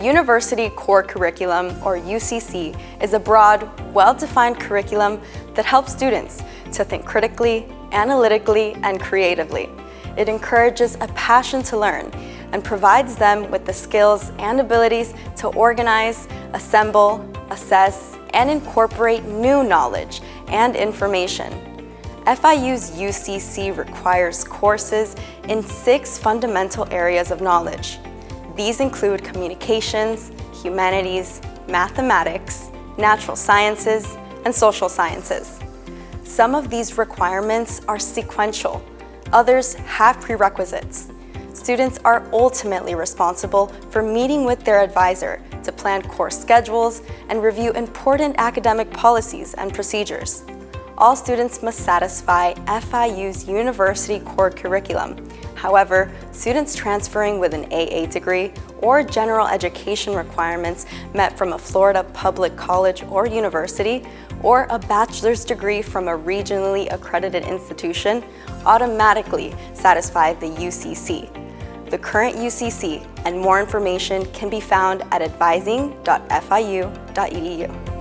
University Core Curriculum, or UCC, is a broad, well-defined curriculum that helps students to think critically, analytically, and creatively. It encourages a passion to learn and provides them with the skills and abilities to organize, assemble, assess, and incorporate new knowledge and information. FIU's UCC requires courses in 6 fundamental areas of knowledge. These include communications, humanities, mathematics, natural sciences, and social sciences. Some of these requirements are sequential, others have prerequisites. Students are ultimately responsible for meeting with their advisor to plan course schedules and review important academic policies and procedures. All students must satisfy FIU's University Core Curriculum. However, students transferring with an AA degree or general education requirements met from a Florida public college or university, or a bachelor's degree from a regionally accredited institution automatically satisfy the UCC. The current UCC and more information can be found at advising.fiu.edu.